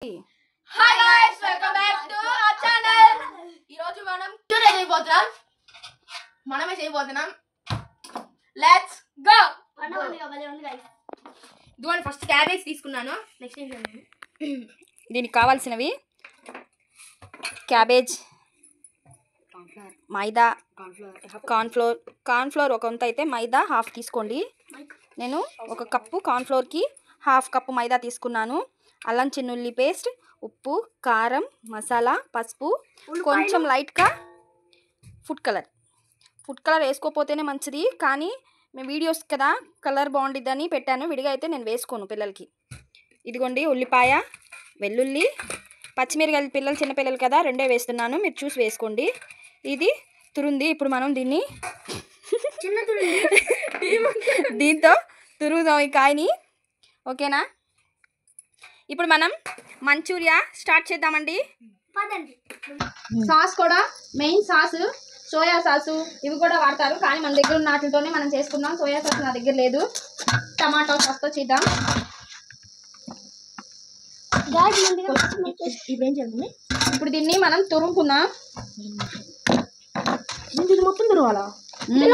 Hi guys, welcome back to our channel. ఈ రోజు మనమే చేయబోతున్నాం. Let's go. ఇదిగోండి, ఫస్ట్ క్యాబేజ్ తీసుకున్నాను. నెక్స్ట్ ఏం చేయాలి? దీనికి కావాల్సినవి క్యాబేజ్, మైదా, కార్న్ఫ్లోర్ ఒక వంత అయితే మైదా హాఫ్ తీసుకోండి. నేను ఒక కప్పు కార్న్ఫ్లోర్కి హాఫ్ కప్పు మైదా తీసుకున్నాను. అల్లం చిన్నుల్లి పేస్ట్, ఉప్పు, కారం, మసాలా, పసుపు, కొంచెం లైట్గా ఫుడ్ కలర్ వేసుకోపోతేనే మంచిది, కానీ మేము వీడియోస్ కదా కలర్ బాగుండిద్దని పెట్టాను. విడిగా అయితే నేను వేసుకోను పిల్లలకి. ఇదిగోండి ఉల్లిపాయ, వెల్లుల్లి, పచ్చిమిరకాయలు పిల్లలు చిన్నపిల్లలు కదా రెండే వేస్తున్నాను, మీరు చూసి వేసుకోండి. ఇది తురుంది. ఇప్పుడు మనం దీన్ని దీంతో తురుగుదాం ఈ కాయని. ఓకేనా? ఇప్పుడు మనం మంచూరియా స్టార్ట్ చేద్దామండి. సాస్ కూడా మెయిన్ సాస్ సోయా సాసు ఇవి కూడా వాడతారు, కానీ మన దగ్గర ఉన్న వాటితోనే మనం చేసుకుందాం. సోయా సాస్ నా దగ్గర లేదు. టమాటో సాస్తో చేద్దాం. ఇప్పుడు దీన్ని మనం తురుముకుందాం. మొత్తం తురవాలా? పిల్ల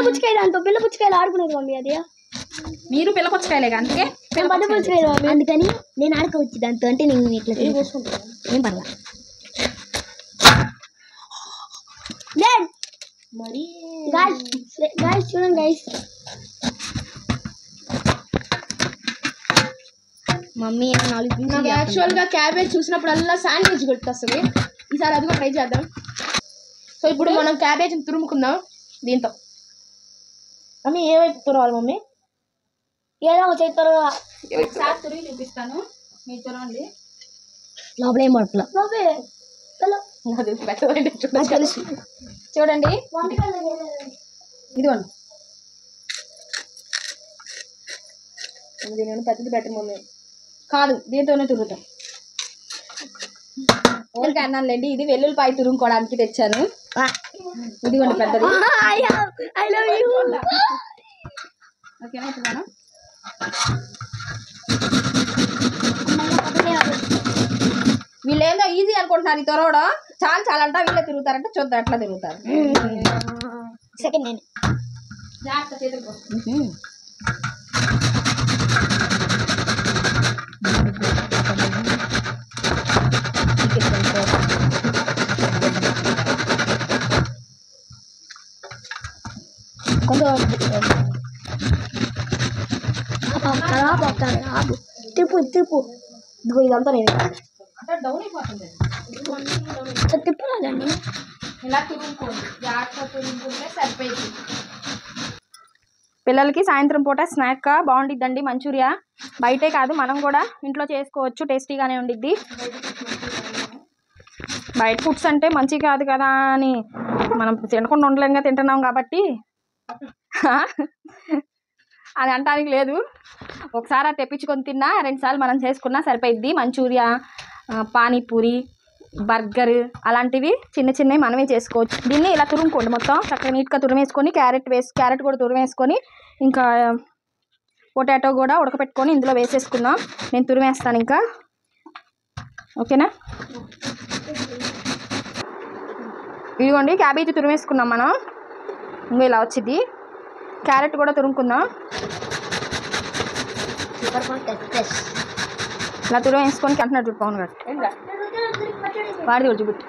పుచ్చకాయలు ఆడుకునేది మమ్మీ. అది మీరు పిల్ల పుచ్చకాయలేగా, అందుకే పడ్డ పుచ్చకాయలు మమ్మీ. అందుకని నేను ఆడుకోవచ్చు దాంతో. అంటే నేను ఇట్లా చేసుకుంటాను, ఏం పర్లా. మరి గాయస్ చూడండి గాయస్, మమ్మీ నాకు యాక్చువల్గా క్యాబేజ్ చూసినప్పుడల్లా శాండ్విచ్ గుర్తొస్తుంది. ఈసారి అది కూడా ట్రై చేద్దాం. సో ఇప్పుడు మనం క్యాబేజ్ని తురుముకుందాం దీంతో. మమ్మీ ఏ వైపు తురవాలి మమ్మీ? ఏదో చేస్తారు. ఒకసారి తురిగి చూపిస్తాను, మీరు తురవండి. లోపల ఏం పడట్లా తెలుసు. చూడండి, ఇదిగోండి. దీని పెద్దది బెటర్ మమ్మీ. కాదు, దీంతోనే తురుగుతాం. ఓకే అన్నానులేండి. ఇది వెల్లుల్లిపాయ తురుముకోవడానికి తెచ్చాను. ఇదిగోండి పెద్దది. ఓకేనా? ఇప్పుడు మనం వీళ్ళేందో ఈజీ అనుకుంటున్నారు ఈ త్వరవడం. చాలంట, వీళ్ళే తిరుగుతారంట. చూద్దాం ఎట్లా తిరుగుతారు. సెకండ్ నేను జాగ్రత్త చేతులు. తిప్పు ఇదిగో ఇదంతా నేను అంటే డౌన్ అయిపోతుంది. తిప్పరాదండి. ఇలా తిరుగుకోండి, జాగ్రత్త తిరుగుకుంటే సరిపోయింది. పిల్లలకి సాయంత్రం పూట స్నాక్గా బాగుండిద్దండి మంచూరియా. బయటే కాదు, మనం కూడా ఇంట్లో చేసుకోవచ్చు, టేస్టీగానే ఉండిద్ది. బయట ఫుడ్స్ అంటే మంచి కాదు కదా అని మనం తినకుండా ఉండలేంగా, తింటున్నాం కాబట్టి అది అనడానికి లేదు. ఒకసారి అది తెప్పించుకొని తిన్నా, 2 సార్లు మనం చేసుకున్నా సరిపోయిద్ది. మంచూరియా, పానీపూరి, బర్గర్ అలాంటివి చిన్నవి మనమే చేసుకోవచ్చు. దీన్ని ఇలా తురుముకోండి, మొత్తం చక్కగా నీట్గా తురిమేసుకొని క్యారెట్ కూడా తురిమేసుకొని, ఇంకా పొటాటో కూడా ఉడకపెట్టుకొని ఇందులో వేసేసుకుందాం. నేను తురిమేస్తాను ఇంకా. ఓకేనా? ఇదిగోండి క్యాబేజీ తురిమేసుకున్నాం మనం. ఇంకో ఇలా వచ్చింది. క్యారెట్ కూడా తురుముకుందాం. ఇలా తురిమేసుకొని అంటున్నాడు చూడు పవన్ గారు. వాడిది కూడా చూపెట్టు.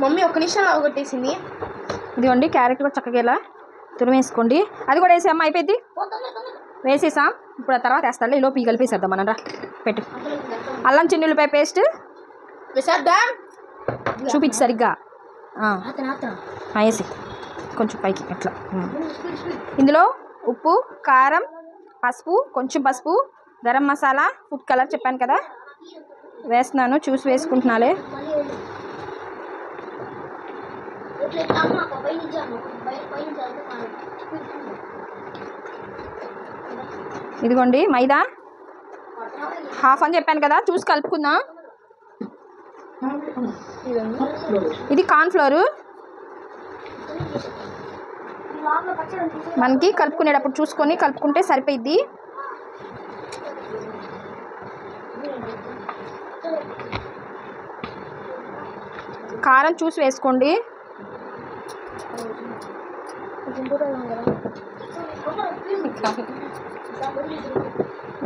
మమ్మీ ఒక్క నిమిషంలో అవగొట్టేసింది. ఇదిగోండి క్యారెట్ కూడా చక్కగా ఇలా తురిమేసుకోండి. అది కూడా వేసామా? అయిపోయింది, వేసేసాం. ఇప్పుడు ఆ తర్వాత వేస్తాడు. ఈలో పీ కలిపేసేద్దాం మనం. రా పెట్టు. అల్లం చిన్నుల్లిపాయ పేస్ట్ చూపించి సరిగ్గా వేసి కొంచెం పైకి అట్లా. ఇందులో ఉప్పు, కారం, పసుపు, కొంచెం పసుపు, గరం మసాలా, ఫుడ్ కలర్ చెప్పాను కదా వేస్తున్నాను, చూసి వేసుకుంటున్నాలే. ఇదిగోండి మైదా హాఫ్ అని చెప్పాను కదా, చూసి కలుపుకుందాం. ఇది కార్న్ఫ్లోరు. మనకి కలుపుకునేటప్పుడు చూసుకొని కలుపుకుంటే సరిపోయిద్ది. కారం చూసి వేసుకోండి.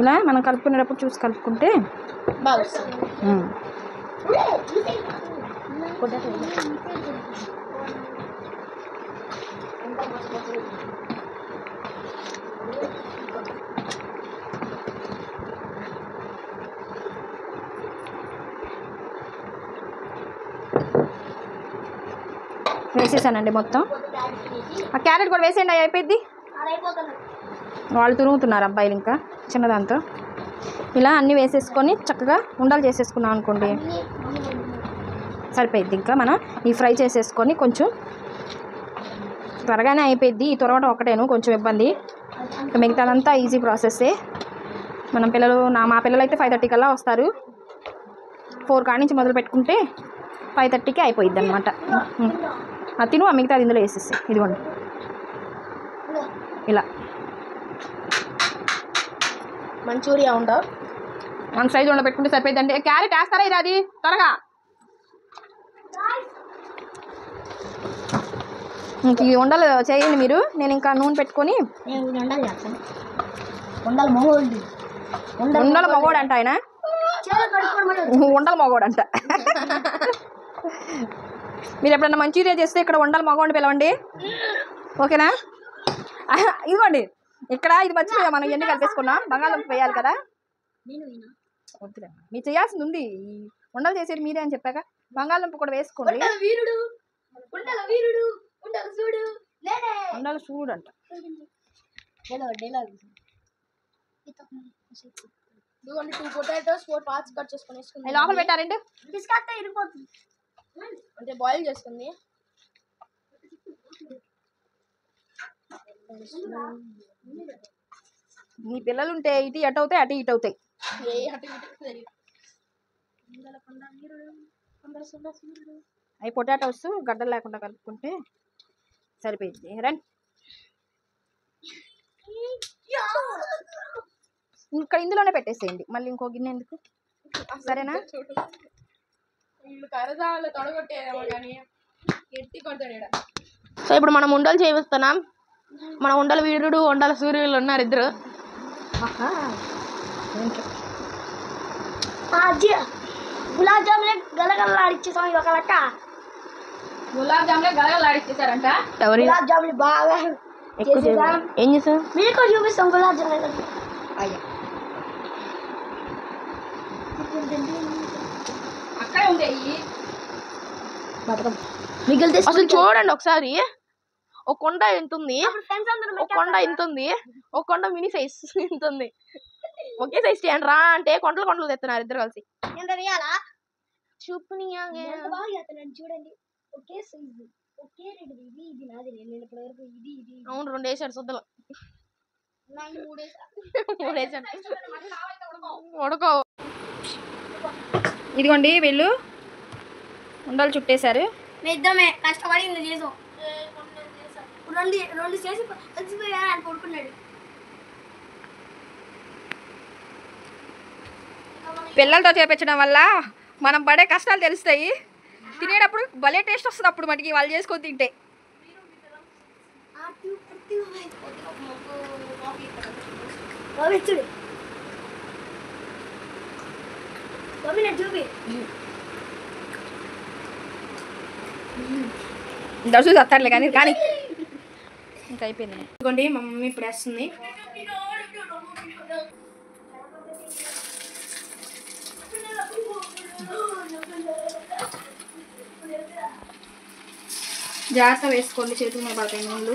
ఇలా మనం కలుపుకునేటప్పుడు చూసి కలుపుకుంటే బాగా వస్తుంది. వేసేసానండి మొత్తం. ఆ క్యారెట్ కూడా వేసేయండి, అయిపోయింది. వాళ్ళు తురుగుతున్నారు అబ్బాయిలు ఇంకా చిన్నదాంతో. ఇలా అన్నీ వేసేసుకొని చక్కగా ఉండలు చేసేసుకున్నాం అనుకోండి, సరిపోయిద్ది. ఇంకా మనం ఈ ఫ్రై చేసేసుకొని కొంచెం త్వరగానే అయిపోయిద్ది. ఈ తురవడం ఒకటేను కొంచెం ఇబ్బంది, మిగతాదంతా ఈజీ ప్రాసెస్సే. మా పిల్లలు అయితే 5:30 కల్లా వస్తారు. 4 కాడి నుంచి మొదలు పెట్టుకుంటే 5:30కి అయిపోయిద్ది అనమాట. తిను ఆ మిగతాది ఇందులో వేసేసి ఇదిగోండి ఇలా మంచూరియా ఉండవు మన సైజు ఉండ పెట్టుకుంటే సరిపోయిందండి. క్యారెట్ వేస్తారా ఇది అది త్వరగా. ఈ ఉండలు చేయండి మీరు, నేను ఇంకా నూనె పెట్టుకొని. ఉండల మగోడు అంట ఆయన, ఉండల మగోడు అంట. మీరు ఎప్పుడన్నా మంచూరియా చేస్తే ఇక్కడ ఉండలు మగోడిని పిలవండి, ఓకేనా? ఇదిగోండి ఇక్కడ ఇది మర్చిపోయా, మనం ఎన్ని కలిపేసుకున్నాం. బంగాళదుంప వేయాలి కదా, వద్దులే మీరు చేయాల్సింది ఉంది. ఉండలు చేసేది మీరే అని చెప్పాక బంగాళదుంప కూడా వేసుకోండి. ఉండలు చూడు అంట. ఇదిగోండి 2 పొటాటోస్ 4 పార్ట్స్ కట్ చేసుకొని వేసుకుంది. లోపల పెట్టారండి, అంటే బాయిల్ చేసుకుంది. మీ పిల్లలు ఉంటే ఇటు అటు అవుతాయి, అటు ఇటు అవుతాయి. అవి పొటాటోస్ గడ్డలు లేకుండా కలుపుకుంటే సరిపోయింది. రండి ఇక్కడ ఇందులోనే పెట్టేసేయండి, మళ్ళీ ఇంకో గిన్నె ఎందుకు, సరేనా? సో ఇప్పుడు మనం ఉండలు చేస్తున్నాం. మన ఉండల వీరుడు ఉండల సూర్యులు ఉన్నారు ఇద్దరు. గులాబ్ జాములే గలగలలాడిచ్చేసాం. ఇది ఒక లెక్క. గులాబ్ జాములే గలగలలాడిచ్చేసారంట. ఎవరి గులాబ్ జాములు బాగా ఏం చేసాం? మీకు చూపిస్తాం గులాబ్ జాములు. అక్కడే ఉండేవి మిగిలితే అసలు చూడండి ఒకసారి, ఒక కొండ ఎంత ఉంది, ఒక కొండ ఇంత ఉంది, ఒక కొండ మినీ సైజ్ ఇంత ఉంది. ఒకే సైజ్ చేయండి రా అంటే కొండలు తెస్తున్నారు ఇద్దరు కలిసి. చూడండి ఒకే సైజు, ఒకే రెండు. ఇది నాది, నేను ఇప్పటి వరకు ఇది అవును 2 వేసాడు సుద్దలు. 3 వేసాడు ఉడకో. ఇదిగోండి వీళ్ళు ఉండలు చుట్టేశారు. ఇద్దరమే కష్టపడి ఇంత చేసాం. రెండు చేసి కలిసిపోయా అని కొడుకున్నాడు. పిల్లలతో చేపించడం వల్ల మనం పడే కష్టాలు తెలుస్తాయి. తినేటప్పుడు భలే టేస్ట్ వస్తుంది అప్పుడు మటుకి వాళ్ళు చేసుకొని తింటే. దర్శు చస్తారులే కానీ కానీ ఇంకా అయిపోయింది. ఇదిగోండి మా మమ్మీ ఇప్పుడు వేస్తుంది. జాగ్రత్త వేసుకోండి, చేతుల మీద పడతాయి నూనెలు.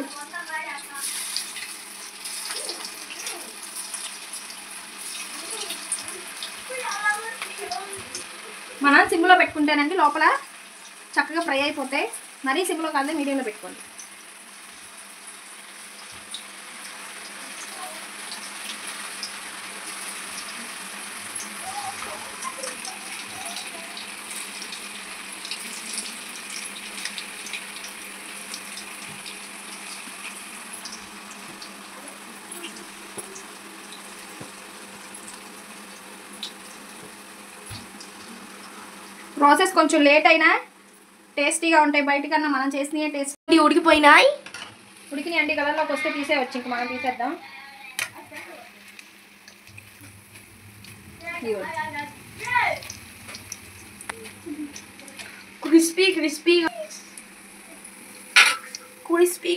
మనం సిమ్లో పెట్టుకుంటేనండి లోపల చక్కగా ఫ్రై అయిపోతాయి. మరీ సిమ్లో కాదు, మీడియంలో పెట్టుకోండి. ప్రాసెస్ కొంచెం లేట్ అయినా టేస్టీగా ఉంటాయి. బయట కన్నా మనం చేసినవి టేస్ట్ ఉడికిపోయినాయి. ఉడికినాయి అండి. కలర్లోకి వస్తే తీసేయచ్చు. ఇంక మనం తీసేద్దాం.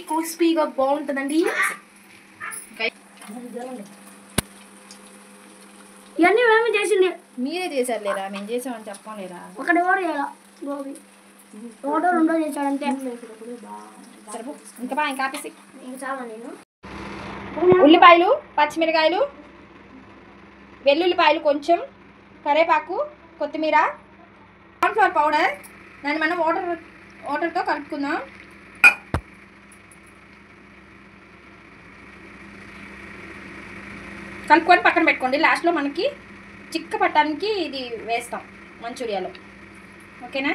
క్రిస్పీగా బాగుంటుందండి. ఇవన్నీ మేమే చేసింది. మీరే చేశారు లేరా? మేము చేసామని చెప్పం లేరా? ఒకటి కూడా చేయాల గోబీ ఒకటో రెండో చేశాడంతే. సరిపో ఇంకా బా ఇంకా ఆపేసి. ఇంక చాలా నేను ఉల్లిపాయలు, పచ్చిమిరకాయలు, వెల్లుల్లిపాయలు, కొంచెం కరివేపాకు, కొత్తిమీర, కార్న్ఫ్లవర్ పౌడర్. దాన్ని మనం వాటర్తో కలుపుకుందాం. కలుపుకొని పక్కన పెట్టుకోండి. లాస్ట్లో మనకి చిక్క పట్టడానికి ఇది వేస్తాం మంచూరియాలో. ఓకేనా?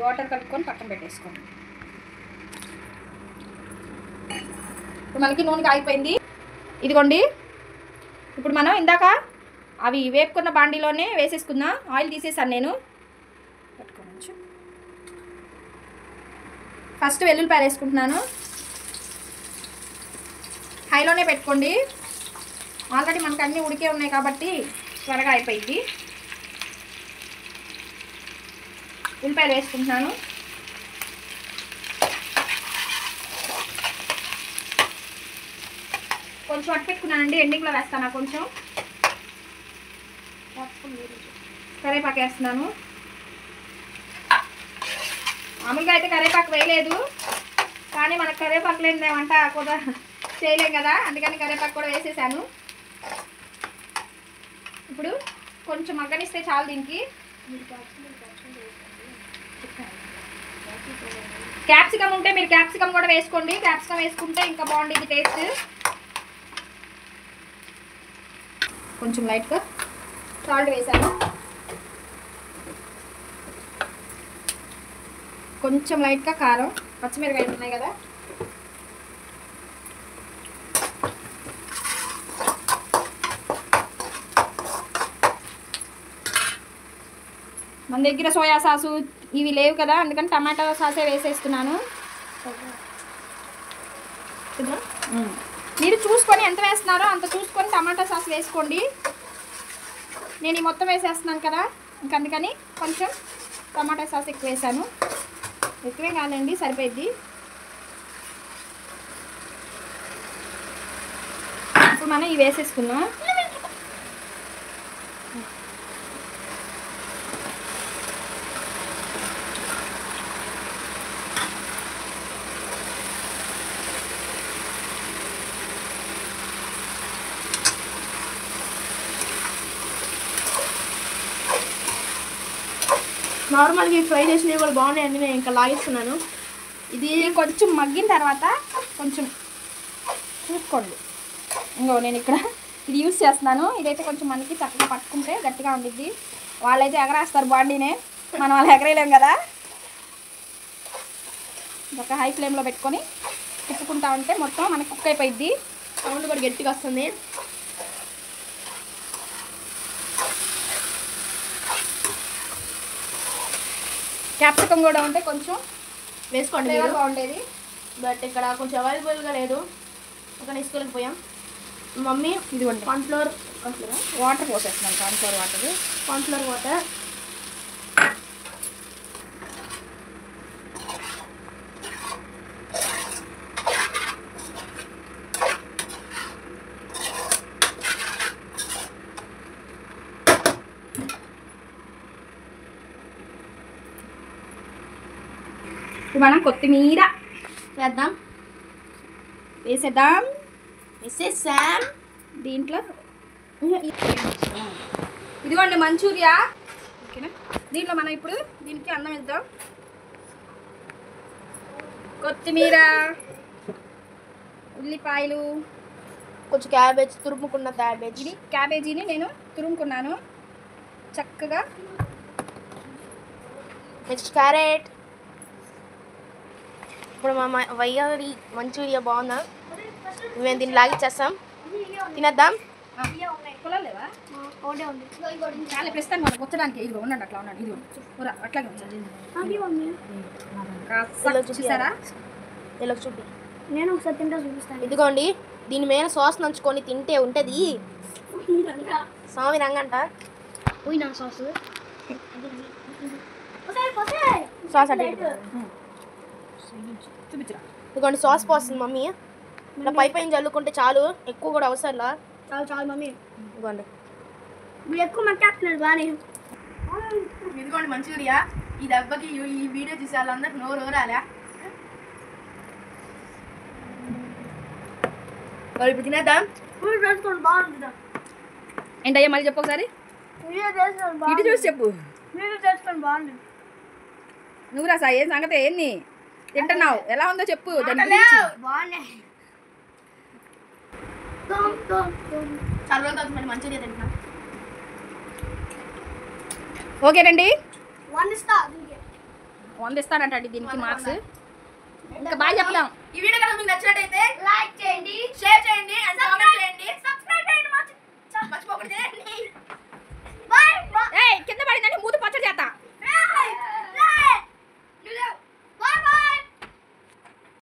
వాటర్ కలుపుకొని పక్కన పెట్టేసుకోండి. ఇప్పుడు మనకి నూనె కాగిపోయింది. ఇదిగోండి. ఇప్పుడు మనం ఇందాక అవి వేపుకున్న బాండీలోనే వేసేసుకుందాం. ఆయిల్ తీసేసాను నేను. పెట్టుకోవచ్చు. ఫస్ట్ వెల్లుల్లిపాయలు వేసుకుంటున్నాను. హైలోనే పెట్టుకోండి. ఆల్రెడీ మనకు అన్నీ ఉడికే ఉన్నాయి కాబట్టి త్వరగా అయిపోయింది. ఉల్లిపాయలు వేసుకుంటున్నాను. కొంచెం అట్టు పెట్టుకున్నానండి. ఎండింగ్లో వేస్తాను. కొంచెం కరివేపాకు వేస్తున్నాను. మామూలుగా అయితే కరివేపాకు వేయలేదు, కానీ మనకు కరివేపాకు లేని వంట కూడా చేయలేం కదా, అందుకని కరివేపాకు కూడా వేసేసాను. ఇప్పుడు కొంచెం మగ్గనిస్తే చాలు. దీనికి క్యాప్సికమ్ ఉంటే మీరు క్యాప్సికమ్ కూడా వేసుకోండి. క్యాప్సికమ్ వేసుకుంటే ఇంకా బాగుంటుంది టేస్ట్. కొంచెం లైట్గా సాల్ట్ వేసాను. కొంచెం లైట్గా కారం, పచ్చిమిరపకాయలు ఉన్నాయి కదా, మన దగ్గర సోయా సాసు ఇవి లేవు కదా, అందుకని టమాటా సాసే వేసేస్తున్నాను. మీరు చూసుకొని ఎంత వేస్తున్నారో అంత చూసుకొని టమాటా సాస్ వేసుకోండి. నేను ఈ మొత్తం వేసేస్తున్నాను కదా, ఇంక అందుకని కొంచెం టమాటా సాస్ ఎక్కువ వేసాను. ఎక్కువే కాదండి, సరిపోద్ది. ఇప్పుడు మనం ఇవి వేసేసుకున్నాం. నార్మల్గా ఫ్రై చేసినవి కూడా బాగున్నాయండి. నేను ఇంకా లాగిస్తున్నాను. ఇది కొంచెం మగ్గిన తర్వాత కొంచెం చూసుకోండి. ఇంకో నేను ఇక్కడ ఇది యూస్ చేస్తున్నాను. ఇదైతే కొంచెం మనకి చక్కగా పట్టుకుంటే గట్టిగా ఉండిద్ది. వాళ్ళైతే ఎగరేస్తారు బాండీనే, మనం వాళ్ళు ఎగరేయలేం కదా. ఒక హై ఫ్లేమ్లో పెట్టుకొని తిప్పుకుంటా ఉంటే మొత్తం మనకి కుక్ అయిపోయిద్ది. సౌండ్ కూడా గట్టిగా వస్తుంది. క్యాప్సికమ్ కూడా ఉంటే కొంచెం వేసుకోండి, బాగుండేది. బట్ ఇక్కడ కొంచెం అవైలబుల్గా లేదు, ఒక తీసుకెళ్ళిపోయాం. మమ్మీ ఇదిగోండి కార్న్ఫ్లోర్ వాటర్ పోసేస్తున్నాను. కార్న్ఫ్లోర్ వాటర్ మనం కొత్తిమీర వేసేద్దాం. దీంట్లో ఇదిగోండి మంచూరియా. ఓకేనా? దీంట్లో మనం ఇప్పుడు దీనికి అన్నం వేద్దాం. కొత్తిమీర, ఉల్లిపాయలు, కొంచెం క్యాబేజ్, తురుముకున్న క్యాబేజ్. ఇది క్యాబేజీని నేను తురుముకున్నాను చక్కగా. Next carrot. ఇప్పుడు మా వయ్యారి మంచూరియా బాగుందా? మేము దీన్ని లాగిచ్చేస్తాం, తినేద్దాం. పొలాలు లేవా? ఒకటే ఉంది. చాలా ప్రస్తుతానికి మనకు వచ్చడానికి ఇదిగో ఉండండి, అట్లా ఉండండి. ఇదిగో అట్లాగే ఉంచండి. చూసారా? ఇలా చూపి. నేను ఒకసారి తింటా చూపిస్తాను. ఇదిగోండి, దీని మీద సాస్ నంచుకొని తింటే ఉంటుంది స్వామి రంగంట. పోయినా సాస్ సాస్ అంటే చూపించరా? ఇదిగోండి సాస్ పోస్తుంది మమ్మీ. ఇలా పై పైన చల్లుకుంటే చాలు, ఎక్కువ కూడా అవసరంలా. చాలు చాలు మమ్మీ. ఇదిగోండి మీరు ఎక్కువ మట్టేస్తున్నారు బాగానే. ఇదిగోండి మంచూరియా. ఈ దెబ్బకి ఈ వీడియో చూసే వాళ్ళందరికి నోరు ఊరాలా. ఇప్పుడు తినేద్దాం. మీరు చేసుకోండి బాగుంటుందా? ఏంటయ్యా మళ్ళీ చెప్పు ఒకసారి. మీరు చేసుకోండి ఇటు బాగుంటుంది. చూసి చెప్పు. మీరు చేసుకోండి బాగుంటుంది. నువ్వు రా సాయి, ఏం సంగతి, ఏంది తింటున్నావు, ఎలా ఉందో చెప్పు. దాని గురించి. బాగున్నాయి. చాలా రోజులు అవుతుంది మంచూరియా తింటున్నా. ఓకేనండి, 1 ఇస్తా దీనికి. 100 ఇస్తాడంటండి దీనికి మార్క్స్. ఇంకా బాగా చెప్దాం. ఈ